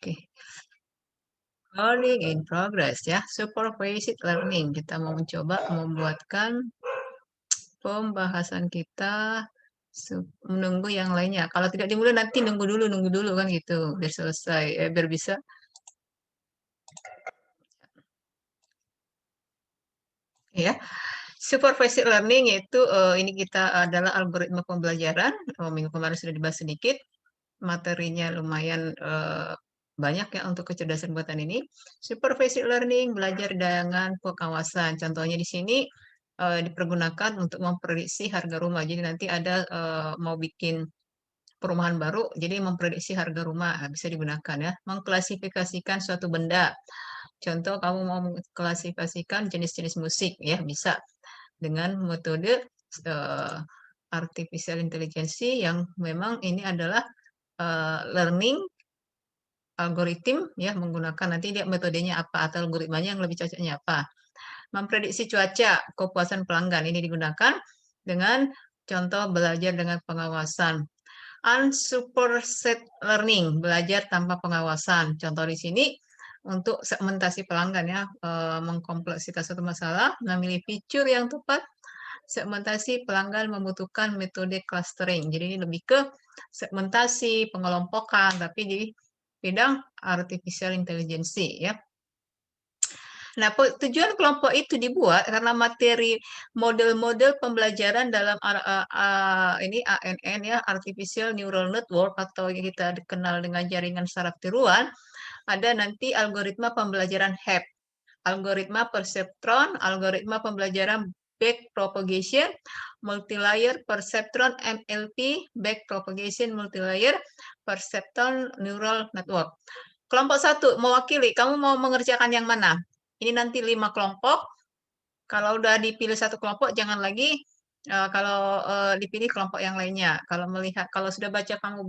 Oke, learning in progress ya, supervised learning. Kita mau mencoba membuatkan pembahasan kita menunggu yang lainnya. Kalau tidak dimulai nanti nunggu dulu kan gitu, biar selesai, biar bisa ya. Supervised learning yaitu ini kita adalah algoritma pembelajaran. Minggu kemarin sudah dibahas sedikit. Materinya lumayan banyak ya untuk kecerdasan buatan ini. Supervised learning belajar dengan pengawasan. Contohnya di sini dipergunakan untuk memprediksi harga rumah. Jadi nanti ada mau bikin perumahan baru, jadi memprediksi harga rumah bisa digunakan ya. Mengklasifikasikan suatu benda. Contoh kamu mau mengklasifikasikan jenis-jenis musik ya bisa dengan metode eh, artificial intelligence yang memang ini adalah learning algoritma ya menggunakan nanti dia metodenya apa atau algoritmanya yang lebih cocoknya apa. Memprediksi cuaca, kepuasan pelanggan ini digunakan dengan contoh belajar dengan pengawasan. Unsupervised learning, belajar tanpa pengawasan. Contoh di sini untuk segmentasi pelanggan ya, mengkompleksitas suatu masalah, memilih fitur yang tepat. Segmentasi pelanggan membutuhkan metode clustering. Jadi ini lebih ke segmentasi, pengelompokan, tapi di bidang artificial intelligence ya. Nah, tujuan kelompok itu dibuat karena materi model-model pembelajaran dalam ini ANN ya, Artificial Neural Network atau yang kita dikenal dengan jaringan saraf tiruan, ada nanti algoritma pembelajaran HAP, algoritma perceptron, algoritma pembelajaran backpropagation, multilayer perceptron MLP, backpropagation multilayer perceptron neural network. Kelompok satu mewakili, kamu mau mengerjakan yang mana? Ini nanti 5 kelompok. Kalau udah dipilih satu kelompok, jangan lagi kalau dipilih kelompok yang lainnya. Kalau melihat, kalau sudah baca kamu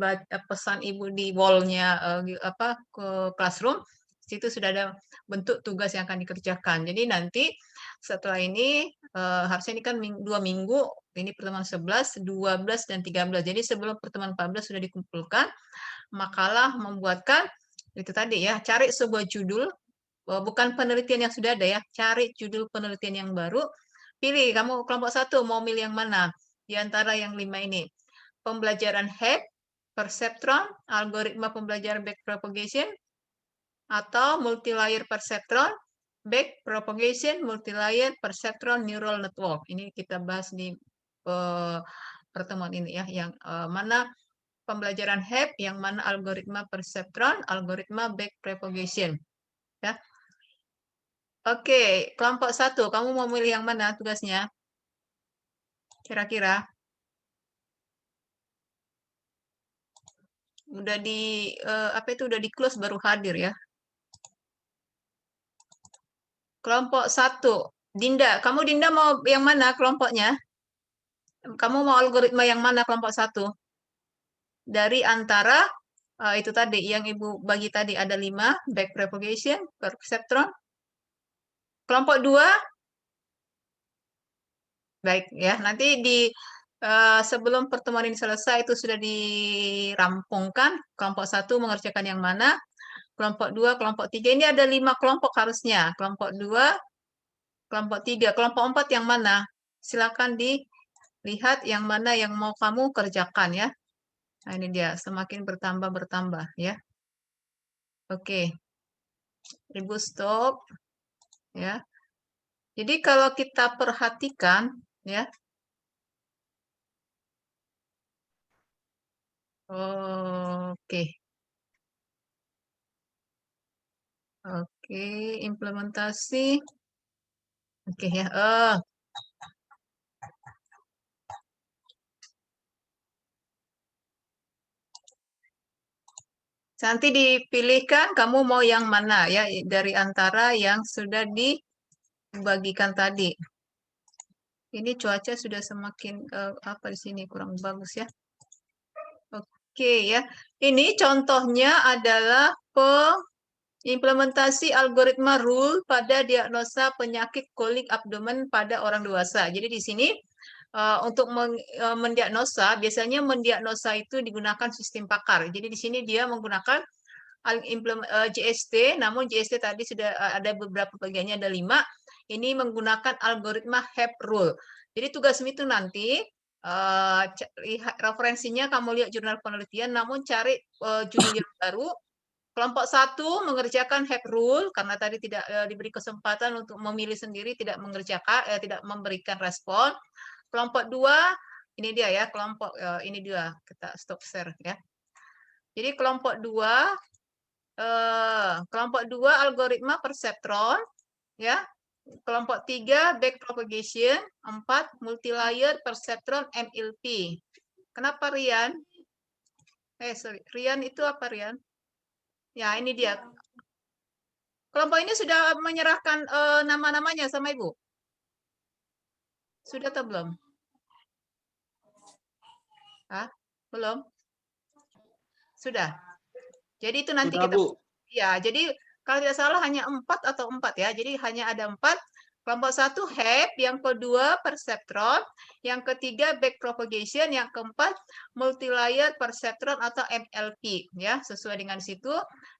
pesan ibu di wall-nya apa ke classroom, situ sudah ada bentuk tugas yang akan dikerjakan. Jadi nanti setelah ini harusnya ini kan 2 minggu, ini pertemuan 11, 12, dan 13. Jadi sebelum pertemuan 14 sudah dikumpulkan, makalah membuatkan itu tadi ya, cari sebuah judul, bukan penelitian yang sudah ada ya, cari judul penelitian yang baru, pilih kamu kelompok satu mau milih yang mana di antara yang 5 ini. Pembelajaran HAP, perceptron, algoritma pembelajaran backpropagation, atau multilayer perceptron, backpropagation, multilayer perceptron neural network. Ini kita bahas di pertemuan ini ya, yang mana pembelajaran HAP, yang mana algoritma perceptron, algoritma backpropagation. Ya. Oke, kelompok satu, kamu mau milih yang mana tugasnya? Kira-kira udah di apa itu udah di close baru hadir ya. Kelompok satu, Dinda, kamu Dinda mau yang mana kelompoknya? Kamu mau algoritma yang mana kelompok satu? Dari antara itu tadi yang ibu bagi tadi ada 5, backpropagation, perceptron. Kelompok 2, baik ya. Nanti di sebelum pertemuan ini selesai itu sudah dirampungkan. Kelompok satu mengerjakan yang mana? Kelompok 2, kelompok 3. Ini ada 5 kelompok harusnya. Kelompok 2, kelompok 3, kelompok 4 yang mana? Silakan dilihat yang mana yang mau kamu kerjakan ya. Nah, ini dia semakin bertambah ya. Oke. Ibu stop ya. Jadi kalau kita perhatikan ya. Oke. Oke, implementasi. Oke ya. Nanti dipilihkan kamu mau yang mana ya dari antara yang sudah dibagikan tadi. Ini cuaca sudah semakin apa di sini kurang bagus ya. Oke ya. Ini contohnya adalah implementasi algoritma rule pada diagnosa penyakit kolik abdomen pada orang dewasa. Jadi di sini untuk mendiagnosa, biasanya mendiagnosa itu digunakan sistem pakar. Jadi di sini dia menggunakan JST, namun JST tadi sudah ada beberapa bagiannya, ada 5. Ini menggunakan algoritma HEP rule. Jadi tugasmu itu nanti lihat referensinya, kamu lihat jurnal penelitian, namun cari judul yang baru. Kelompok 1 mengerjakan HEP rule karena tadi tidak diberi kesempatan untuk memilih sendiri, tidak mengerjakan, tidak memberikan respon. Kelompok 2 ini dia ya, kelompok ini dia, kita stop share ya. Jadi kelompok 2 algoritma perseptron ya. Kelompok 3 backpropagation, 4 multilayer perceptron MLP. Kenapa Rian? Sorry, Rian itu apa Rian? Ya, ini dia. Kelompok ini sudah menyerahkan nama-namanya sama Ibu? Sudah atau belum? Hah? Belum? Sudah. Jadi itu nanti Sudah, kita Bu. ya, jadi kalau tidak salah hanya 4 atau 4 ya. Jadi hanya ada 4. Kelompok 1 HEP, yang kedua perceptron, yang ketiga backpropagation, yang keempat multilayer perceptron atau MLP ya. Sesuai dengan situ.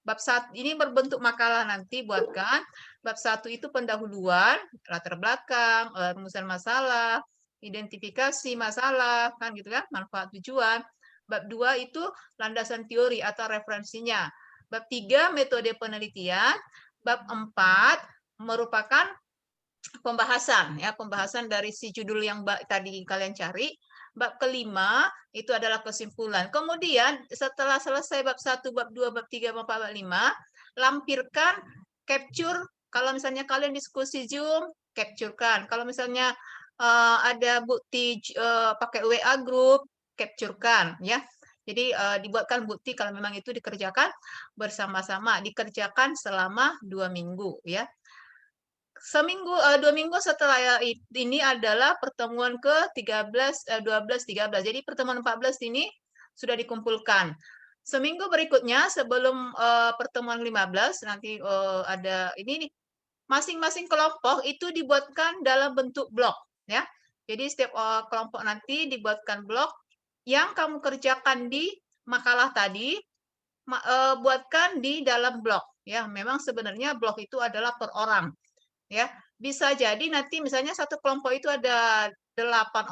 Bab 1 ini berbentuk makalah nanti buatkan. Bab 1 itu pendahuluan, latar belakang, rumusan masalah, identifikasi masalah, kan gitu kan, manfaat tujuan. Bab 2 itu landasan teori atau referensinya. Bab 3 metode penelitian. Bab 4 merupakan pembahasan ya, pembahasan dari si judul yang tadi kalian cari. Bab kelima itu adalah kesimpulan. Kemudian setelah selesai bab 1, bab 2, bab 3, bab 4, bab 5, lampirkan, capture. Kalau misalnya kalian diskusi Zoom, capturekan. Kalau misalnya ada bukti pakai WA group, capturekan ya. Jadi dibuatkan bukti kalau memang itu dikerjakan bersama-sama, dikerjakan selama 2 minggu ya. 2 minggu setelah ini adalah pertemuan ke-13, 12, 13. Jadi pertemuan 14 ini sudah dikumpulkan. Seminggu berikutnya sebelum pertemuan 15 nanti ada ini nih, masing-masing kelompok itu dibuatkan dalam bentuk blok ya. Jadi setiap kelompok nanti dibuatkan blok yang kamu kerjakan di makalah tadi, buatkan di dalam blok ya. Memang sebenarnya blok itu adalah per orang ya. Bisa jadi nanti misalnya satu kelompok itu ada 8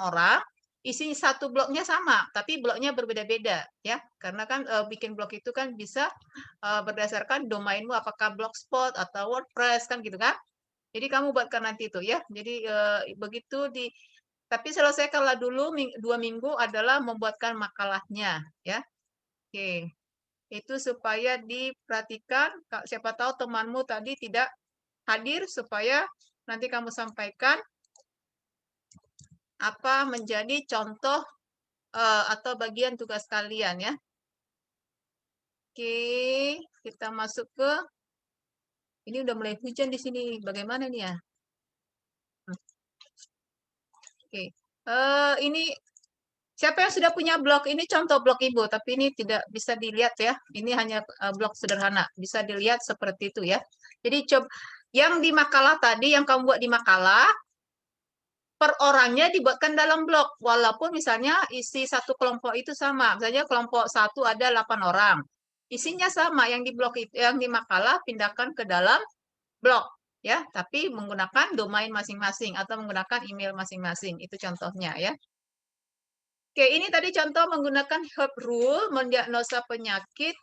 orang, isi satu bloknya sama, tapi bloknya berbeda-beda ya. Karena kan bikin blok itu kan bisa berdasarkan domainmu, apakah Blogspot atau WordPress kan gitu kan. Jadi kamu buatkan nanti itu ya. Jadi begitu tapi selesaikanlah dulu 2 minggu adalah membuatkan makalahnya ya. Oke. Itu supaya diperhatikan, siapa tahu temanmu tadi tidak hadir supaya nanti kamu sampaikan apa menjadi contoh atau bagian tugas kalian ya. Oke, kita masuk ke ini udah mulai hujan di sini. Bagaimana nih ya? Oke. Ini siapa yang sudah punya blog? Ini contoh blog Ibu, tapi ini tidak bisa dilihat ya. Ini hanya blog sederhana. Bisa dilihat seperti itu ya. Jadi coba yang di makalah tadi, yang kamu buat di makalah, per orangnya dibuatkan dalam blok. Walaupun misalnya isi satu kelompok itu sama. Misalnya kelompok 1 ada 8 orang. Isinya sama, yang di blok itu, yang di makalah pindahkan ke dalam blok ya, tapi menggunakan domain masing-masing atau menggunakan email masing-masing. Itu contohnya ya. Oke, ini tadi contoh menggunakan HEP rule mendiagnosa penyakit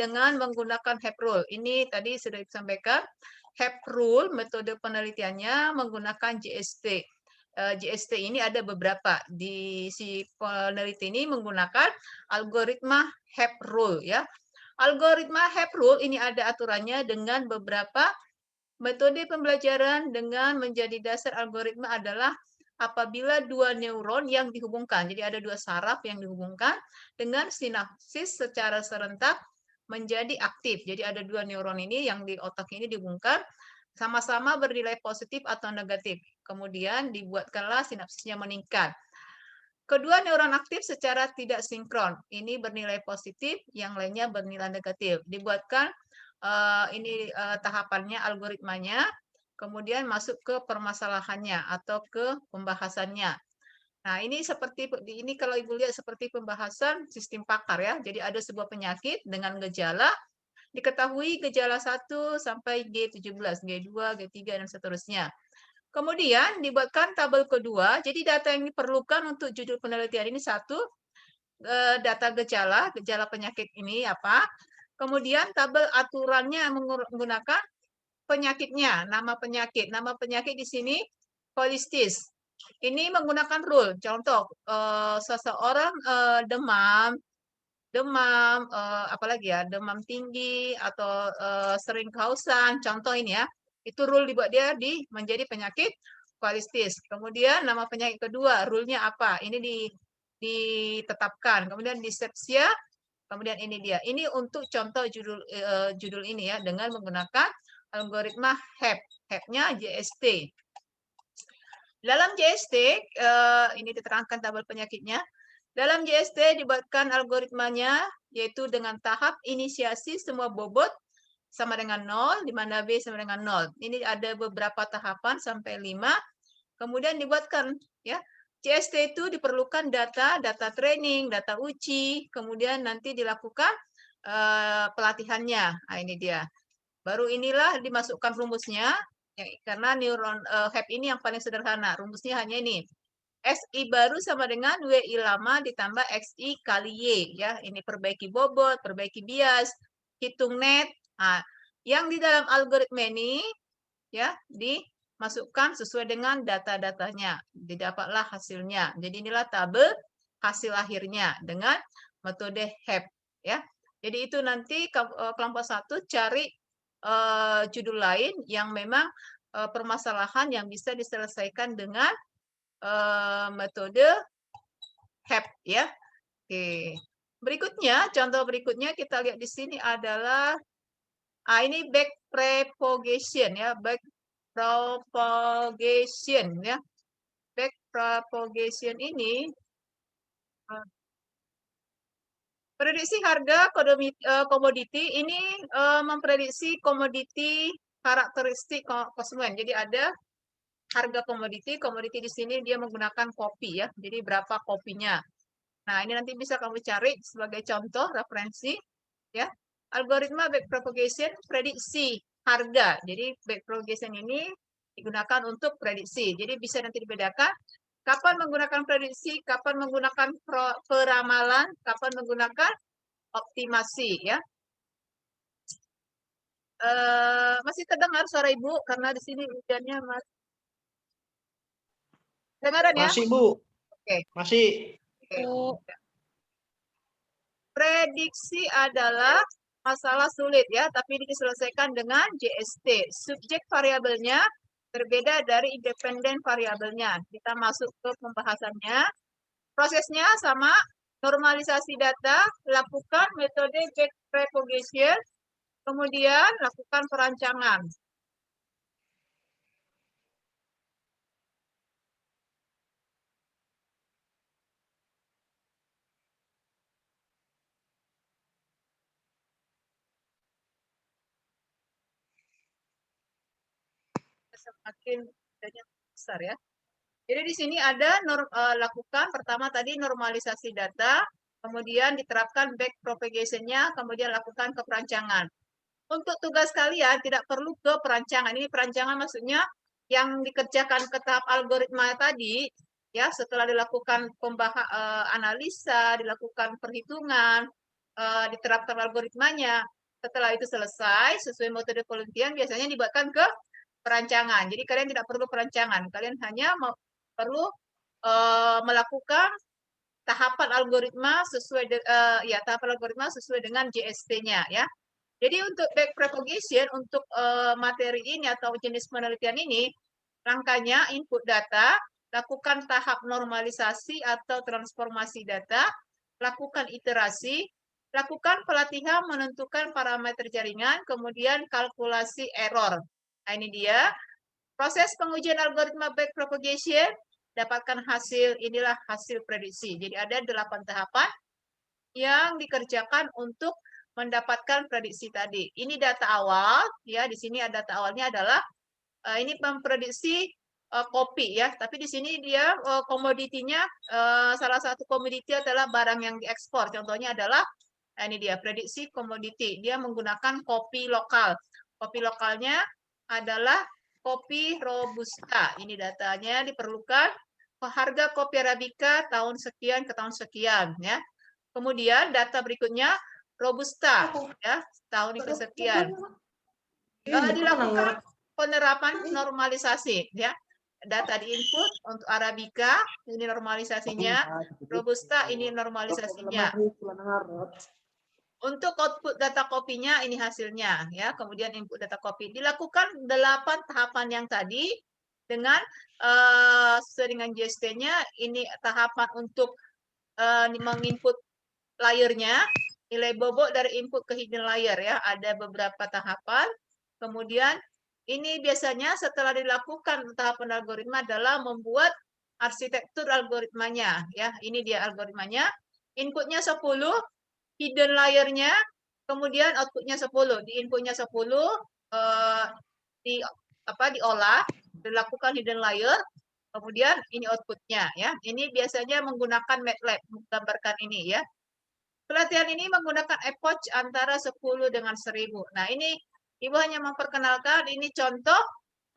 dengan menggunakan HEP rule. Ini tadi sudah disampaikan. HEP rule metode penelitiannya menggunakan JST. JST ini ada beberapa. Di si peneliti ini menggunakan algoritma HEP rule ya. Algoritma HEP rule ini ada aturannya dengan beberapa metode pembelajaran dengan menjadi dasar algoritma adalah apabila 2 neuron yang dihubungkan, jadi ada 2 saraf yang dihubungkan dengan sinapsis secara serentak menjadi aktif. Jadi ada 2 neuron ini yang di otak ini dihubungkan, sama-sama bernilai positif atau negatif. Kemudian dibuatkanlah sinapsisnya meningkat. Kedua neuron aktif secara tidak sinkron. Ini bernilai positif, yang lainnya bernilai negatif. Dibuatkan ini tahapannya, algoritmanya, kemudian masuk ke permasalahannya atau ke pembahasannya. Nah, ini seperti ini kalau Ibu lihat seperti pembahasan sistem pakar ya. Jadi ada sebuah penyakit dengan gejala, diketahui gejala 1 sampai G17, G2, G3, dan seterusnya. Kemudian dibuatkan tabel kedua, jadi data yang diperlukan untuk judul penelitian ini satu, data gejala penyakit ini apa, kemudian tabel aturannya menggunakan penyakitnya, nama penyakit di sini kolistis. Ini menggunakan rule, contoh seseorang demam, apalagi ya, demam tinggi atau sering kehausan, contoh ini ya, itu rule dibuat dia menjadi penyakit kolistis. Kemudian nama penyakit kedua, rule-nya apa? Ini ditetapkan. Kemudian disepsia, kemudian ini dia. Ini untuk contoh judul ini ya, dengan menggunakan algoritma HEP. HEP-nya JST. Dalam JST, ini diterangkan tabel penyakitnya. Dalam JST dibuatkan algoritmanya, yaitu dengan tahap inisiasi semua bobot sama dengan 0, di mana B sama dengan 0. Ini ada beberapa tahapan sampai 5. Kemudian dibuatkan ya. JST itu diperlukan data training, data uji, kemudian nanti dilakukan pelatihannya. Nah, ini dia. Baru inilah dimasukkan rumusnya, ya, karena neuron HEP ini yang paling sederhana. Rumusnya hanya ini. XI baru sama dengan WI lama ditambah XI kali Y. Ya, ini perbaiki bobot, perbaiki bias, hitung net. Nah, yang di dalam algoritma ini ya dimasukkan sesuai dengan data-datanya. Didapatlah hasilnya. Jadi inilah tabel hasil akhirnya dengan metode HEP. Ya, jadi itu nanti kelompok 1 cari judul lain yang memang permasalahan yang bisa diselesaikan dengan metode HEP ya. Oke. Berikutnya, contoh berikutnya kita lihat di sini adalah ini back propagation ya, back propagation ya. Back propagation ini prediksi harga komoditi ini memprediksi komoditi karakteristik konsumen. Jadi ada harga komoditi di sini dia menggunakan kopi ya. Jadi berapa kopinya. Nah, ini nanti bisa kamu cari sebagai contoh referensi ya. Algoritma backpropagation prediksi harga. Jadi backpropagation ini digunakan untuk prediksi. Jadi bisa nanti dibedakan kapan menggunakan prediksi, kapan menggunakan peramalan, kapan menggunakan optimasi ya. Masih terdengar suara Ibu karena di sini hujannya masih. Dengaran ya? Masih, Bu. Oke. Masih. Oke. Prediksi adalah masalah sulit ya, tapi diselesaikan dengan JST. Subjek variabelnya berbeda dari independen variabelnya. Kita masuk ke pembahasannya. Prosesnya sama, normalisasi data, lakukan metode backpropagation, kemudian lakukan perancangan. Semakin besar ya. Jadi di sini ada lakukan pertama tadi normalisasi data, kemudian diterapkan back propagation-nya, kemudian lakukan keperancangan. Untuk tugas kalian tidak perlu ke perancangan. Ini perancangan maksudnya yang dikerjakan ke tahap algoritma tadi, ya setelah dilakukan analisa, dilakukan perhitungan, diterapkan algoritmanya. Setelah itu selesai, sesuai metode penelitian biasanya dibuatkan ke perancangan. Jadi kalian tidak perlu perancangan, kalian hanya perlu melakukan tahapan algoritma sesuai tahapan algoritma sesuai dengan JST-nya ya. Jadi untuk back propagation untuk materi ini atau jenis penelitian ini rangkanya input data, lakukan tahap normalisasi atau transformasi data, lakukan iterasi, lakukan pelatihan menentukan parameter jaringan, kemudian kalkulasi error. Nah, ini dia proses pengujian algoritma back propagation, dapatkan hasil, inilah hasil prediksi. Jadi ada 8 tahapan yang dikerjakan untuk mendapatkan prediksi tadi. Ini data awal, ya di sini ada data awalnya adalah ini memprediksi kopi ya, tapi di sini dia komoditinya salah satu komoditi adalah barang yang diekspor. Contohnya adalah Nah, ini dia prediksi komoditi. Dia menggunakan kopi lokal. Kopi lokalnya adalah kopi robusta. Ini datanya diperlukan. Harga kopi arabica tahun sekian ke tahun sekian, ya. Kemudian data berikutnya robusta, ya, tahun kesekian. Dilakukan penerapan normalisasi, ya. Data di input untuk arabica ini normalisasinya, robusta ini normalisasinya. Untuk output data kopinya ini hasilnya, ya. Kemudian input data kopi dilakukan 8 tahapan yang tadi dengan sesuai dengan JST-nya. Ini tahapan untuk menginput layernya, nilai bobot dari input ke hidden layer, ya. Ada beberapa tahapan. Kemudian ini biasanya setelah dilakukan tahapan algoritma adalah membuat arsitektur algoritmanya, ya. Ini dia algoritmanya. Inputnya 10, hidden layer-nya, kemudian outputnya 10. Di inputnya 10, diolah, dilakukan hidden layer, kemudian ini outputnya, ya. Ini biasanya menggunakan MATLAB menggambarkan ini, ya. Pelatihan ini menggunakan approach antara 10 dengan 1000. Nah, ini Ibu hanya memperkenalkan ini contoh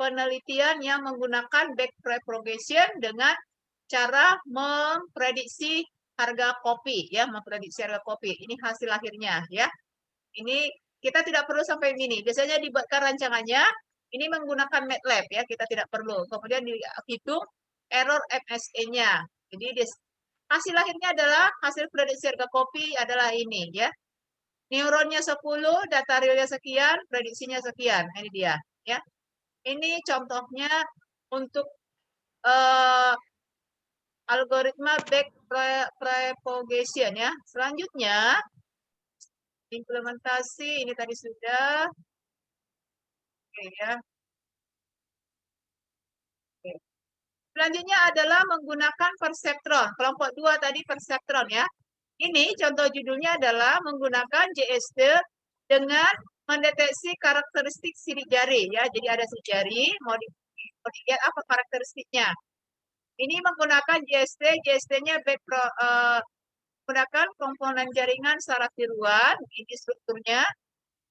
penelitian yang menggunakan backpropagation dengan cara memprediksi harga kopi, ya, memprediksi harga kopi. Ini hasil akhirnya, ya. Ini kita tidak perlu sampai ini. Biasanya dibuatkan rancangannya ini menggunakan MATLAB, ya, kita tidak perlu. Kemudian dihitung error MSE-nya. Jadi hasil akhirnya adalah hasil prediksi harga kopi adalah ini, ya. Neuronnya 10, data realnya sekian, prediksinya sekian. Ini dia, ya. Ini contohnya untuk algoritma backpropagation, ya. Selanjutnya implementasi ini tadi sudah. Oke, ya. Oke. Selanjutnya adalah menggunakan perseptron. Kelompok 2 tadi perseptron, ya. Ini contoh judulnya adalah menggunakan JST dengan mendeteksi karakteristik sidik jari, ya. Jadi ada sidik jari, mau dilihat apa karakteristiknya. Ini menggunakan JST, JST-nya menggunakan komponen jaringan secara tiruan, ini strukturnya,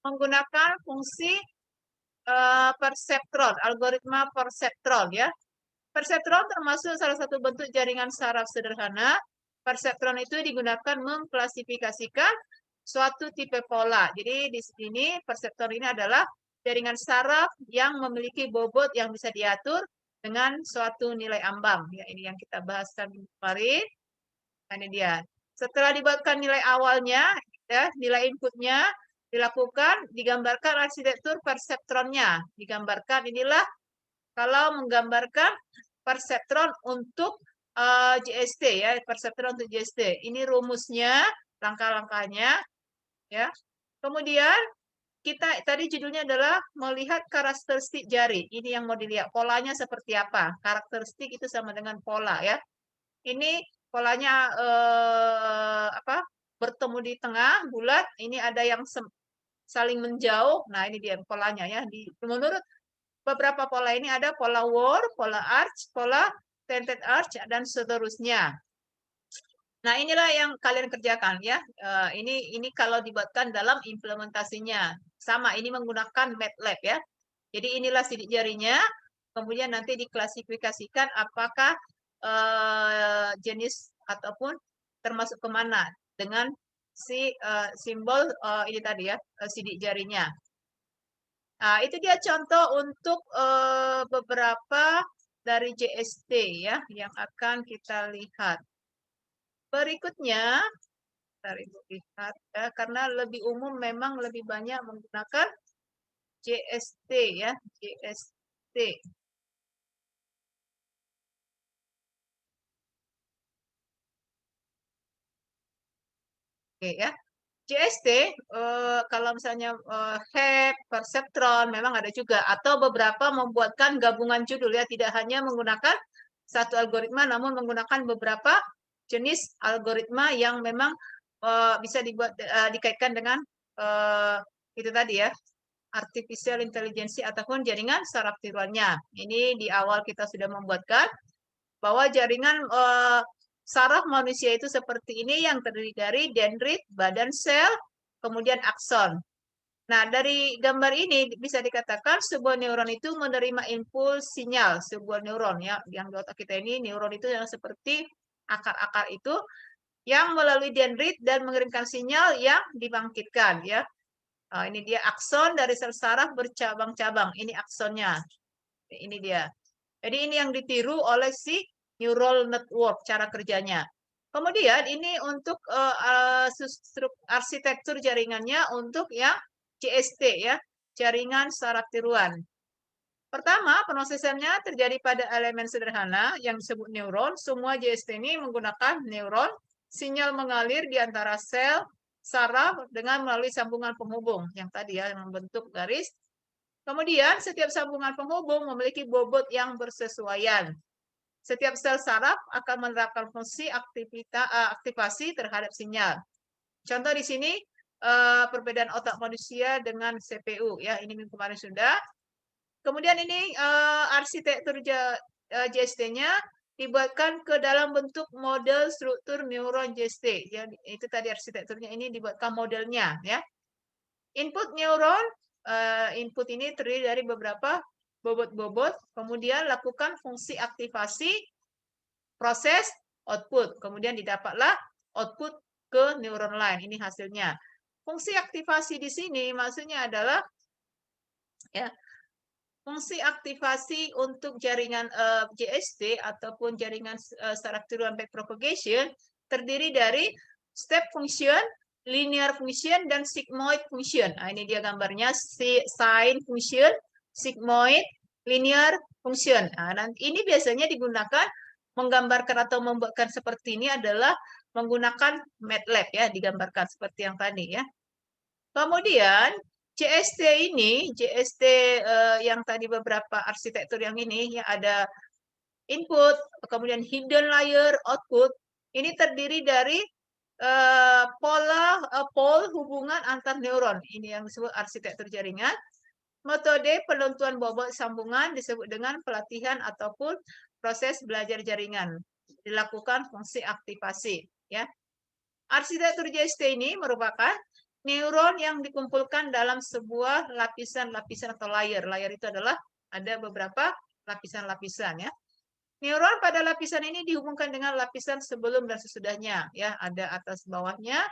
menggunakan fungsi perseptron, algoritma perseptron, ya. Perseptron termasuk salah satu bentuk jaringan saraf sederhana. Perseptron itu digunakan mengklasifikasikan suatu tipe pola. Jadi di sini perseptron ini adalah jaringan saraf yang memiliki bobot yang bisa diatur dengan suatu nilai ambang. Ya, ini yang kita bahaskan kemarin. Nah, ini dia. Setelah dibuatkan nilai awalnya, ya, nilai inputnya dilakukan, digambarkan arsitektur perseptronnya. Digambarkan inilah kalau menggambarkan perseptron untuk JST, ya, perseptron untuk JST. Ini rumusnya, langkah-langkahnya, ya. Kemudian kita tadi judulnya adalah melihat karakteristik jari. Ini yang mau dilihat polanya seperti apa. Karakteristik itu sama dengan pola, ya. Ini polanya bertemu di tengah bulat. Ini ada yang saling menjauh. Nah, ini dia polanya, ya. Menurut beberapa pola ini ada pola war, pola arch, pola tented arch, dan seterusnya. Nah, inilah yang kalian kerjakan, ya. Ini kalau dibuatkan dalam implementasinya. Sama, ini menggunakan MATLAB, ya. Jadi inilah sidik jarinya, kemudian nanti diklasifikasikan apakah jenis ataupun termasuk kemana dengan si simbol ini tadi, ya, sidik jarinya. Nah, itu dia contoh untuk beberapa dari JST, ya, yang akan kita lihat. Berikutnya, kita lihat, ya, karena lebih umum memang lebih banyak menggunakan JST, ya, JST. Oke, ya. JST, kalau misalnya HEP, perseptron, memang ada juga. Atau beberapa membuatkan gabungan judul, ya. Tidak hanya menggunakan satu algoritma, namun menggunakan beberapa jenis algoritma yang memang bisa dikaitkan dengan itu tadi, ya, artificial intelligence ataupun jaringan saraf tiruannya. Ini di awal kita sudah membuatkan bahwa jaringan saraf manusia itu seperti ini yang terdiri dari dendrit, badan sel, kemudian akson. Nah, dari gambar ini bisa dikatakan sebuah neuron itu menerima impuls sinyal sebuah neuron ya, yang di otak kita ini neuron itu yang seperti akar-akar itu yang melalui dendrit dan mengirimkan sinyal yang dibangkitkan ya. Nah, ini dia akson dari sel saraf bercabang-cabang. Ini aksonnya. Ini dia. Jadi ini yang ditiru oleh si neural network cara kerjanya. Kemudian ini untuk arsitektur jaringannya untuk yang JST ya, jaringan saraf tiruan. Pertama, proses-nya terjadi pada elemen sederhana yang disebut neuron. Semua JST ini menggunakan neuron. Sinyal mengalir di antara sel saraf dengan melalui sambungan penghubung yang tadi ya, yang membentuk garis. Kemudian, setiap sambungan penghubung memiliki bobot yang bersesuaian. Setiap sel saraf akan menerapkan fungsi aktivasi terhadap sinyal. Contoh di sini perbedaan otak manusia dengan CPU ya, ini minggu kemarin sudah. Kemudian ini arsitektur JST-nya dibuatkan ke dalam bentuk model struktur neuron JST. Jadi itu tadi arsitekturnya ini dibuatkan modelnya ya. Input neuron, input ini terdiri dari beberapa bobot-bobot, kemudian lakukan fungsi aktivasi, proses, output. Kemudian didapatlah output ke neuron lain. Ini hasilnya. Fungsi aktivasi di sini maksudnya adalah ya, fungsi aktivasi untuk jaringan JST ataupun jaringan saraf tiruan backpropagation terdiri dari step function, linear function, dan sigmoid function. Nah, ini dia gambarnya, sine function, sigmoid, linear function. Nah, nanti ini biasanya digunakan menggambarkan atau membuatkan seperti ini adalah menggunakan MATLAB ya, digambarkan seperti yang tadi ya. Kemudian JST ini, JST yang tadi beberapa arsitektur yang ini, ya ada input, kemudian hidden layer, output. Ini terdiri dari pole hubungan antar neuron. Ini yang disebut arsitektur jaringan. Metode penentuan bobot sambungan disebut dengan pelatihan ataupun proses belajar jaringan. Dilakukan fungsi aktivasi. Ya. Arsitektur JST ini merupakan neuron yang dikumpulkan dalam sebuah lapisan-lapisan atau layer. Layer itu adalah ada beberapa lapisan-lapisan ya. Neuron pada lapisan ini dihubungkan dengan lapisan sebelum dan sesudahnya ya, ada atas bawahnya.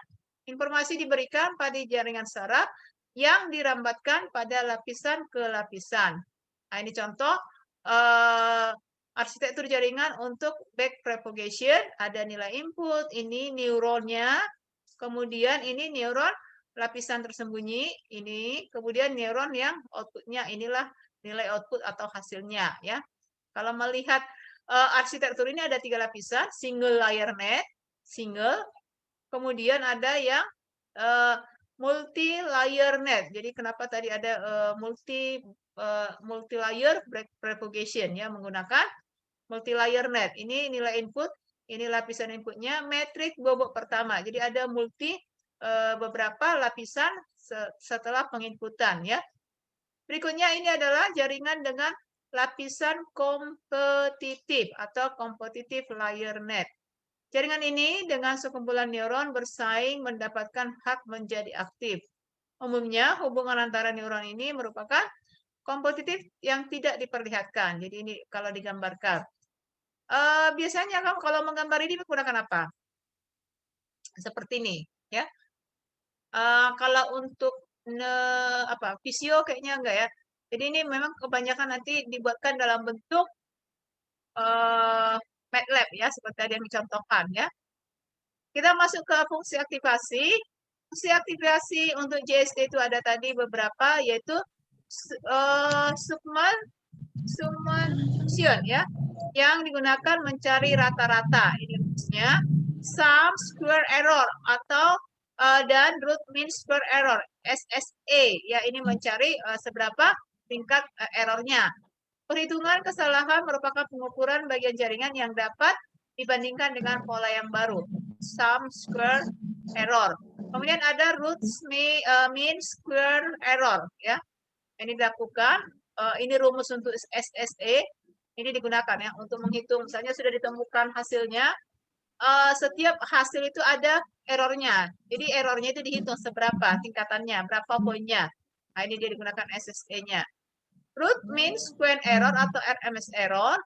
Informasi diberikan pada jaringan saraf yang dirambatkan pada lapisan ke lapisan. Nah, ini contoh arsitektur jaringan untuk back propagation, ada nilai input, ini neuronnya, kemudian ini neuron lapisan tersembunyi, ini kemudian neuron yang outputnya, inilah nilai output atau hasilnya ya. Kalau melihat arsitektur ini ada 3 lapisan, single layer net, single, kemudian ada yang multi layer net. Jadi kenapa tadi ada multi layer propagation ya, menggunakan multi layer net. Ini nilai input, ini lapisan inputnya, metrik bobot pertama. Jadi ada beberapa lapisan setelah penginputan ya. Berikutnya ini adalah jaringan dengan lapisan kompetitif atau competitive layer net. Jaringan ini dengan sekumpulan neuron bersaing mendapatkan hak menjadi aktif. Umumnya hubungan antara neuron ini merupakan kompetitif yang tidak diperlihatkan. Jadi ini kalau digambarkan. Biasanya kamu kalau menggambar ini menggunakan apa? Seperti ini, ya. Kalau untuk visio kayaknya enggak ya. Jadi ini memang kebanyakan nanti dibuatkan dalam bentuk MATLAB ya, seperti tadi yang dicontohkan ya. Kita masuk ke fungsi aktivasi. Fungsi aktivasi untuk JST itu ada tadi beberapa, yaitu Suman function ya, yang digunakan mencari rata-rata. Ini rumusnya sum square error atau dan root mean square error SSE ya, ini mencari seberapa tingkat errornya. Perhitungan kesalahan merupakan pengukuran bagian jaringan yang dapat dibandingkan dengan pola yang baru, sum square error. Kemudian ada root mean square error ya, ini dilakukan. Ini rumus untuk SSE, ini digunakan ya untuk menghitung, misalnya sudah ditemukan hasilnya setiap hasil itu ada errornya. Jadi errornya itu dihitung seberapa tingkatannya, berapa poinnya. Nah, ini dia digunakan SSE-nya. Root mean square error atau RMS error.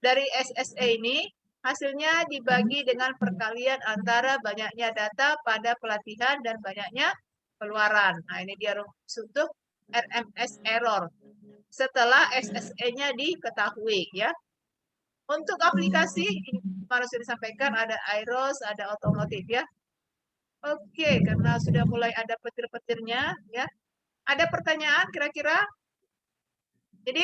Dari SSE ini hasilnya dibagi dengan perkalian antara banyaknya data pada pelatihan dan banyaknya keluaran. Nah, ini dia rumus untuk RMS error. Setelah SSE-nya diketahui ya. Untuk aplikasi kemarin sudah disampaikan ada Airos, ada otomotif ya. Oke, karena sudah mulai ada petir-petirnya ya. Ada pertanyaan kira-kira? Jadi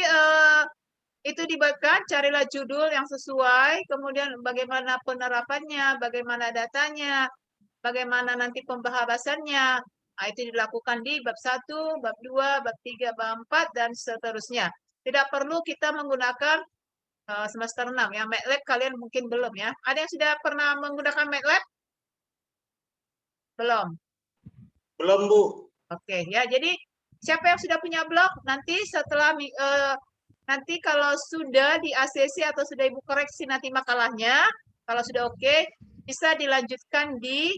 itu dibuatkan, carilah judul yang sesuai, kemudian bagaimana penerapannya, bagaimana datanya, bagaimana nanti pembahasannya. Nah, itu dilakukan di bab 1, bab 2, bab 3, bab 4, dan seterusnya. Tidak perlu kita menggunakan semester 6 ya. MATLAB kalian mungkin belum ya. Ada yang sudah pernah menggunakan MATLAB? Belum. Belum, Bu. Oke, ya. Jadi siapa yang sudah punya blog nanti setelah nanti kalau sudah di ACC atau sudah Ibu koreksi nanti makalahnya, kalau sudah oke, bisa dilanjutkan di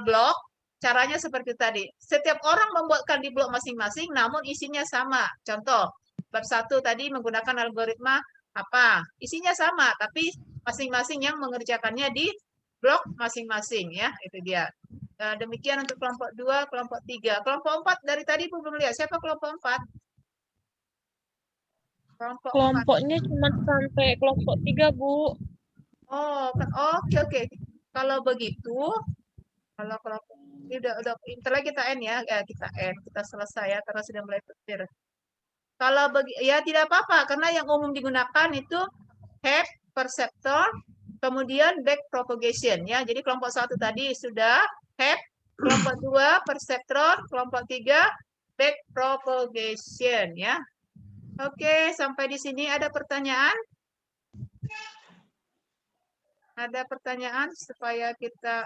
blog. Caranya seperti tadi. Setiap orang membuatkan di blog masing-masing, namun isinya sama. Contoh, bab 1 tadi menggunakan algoritma apa? Isinya sama, tapi masing-masing yang mengerjakannya di blog masing-masing ya, itu dia. Demikian untuk kelompok 2, kelompok 3. Kelompok 4 dari tadi Ibu belum lihat. Siapa kelompok 4? Kelompok 4. Kelompoknya cuma sampai kelompok 3, Bu. Oh, oke. Kalau begitu, kalau kelompok ini udah bentar lagi kita end ya. Kita selesai ya karena sudah mulai petir. Kalau ya tidak apa-apa karena yang umum digunakan itu head, perceptor, kemudian back propagation ya. Jadi kelompok 1 tadi sudah head, kelompok 2 perceptron, kelompok 3 back propagation ya. Oke, sampai di sini ada pertanyaan? Ada pertanyaan supaya kita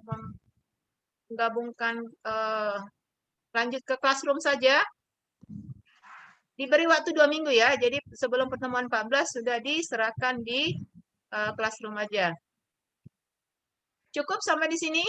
menggabungkan lanjut ke classroom saja. Diberi waktu 2 minggu ya. Jadi sebelum pertemuan 14 sudah diserahkan di classroom aja. Cukup sampai di sini?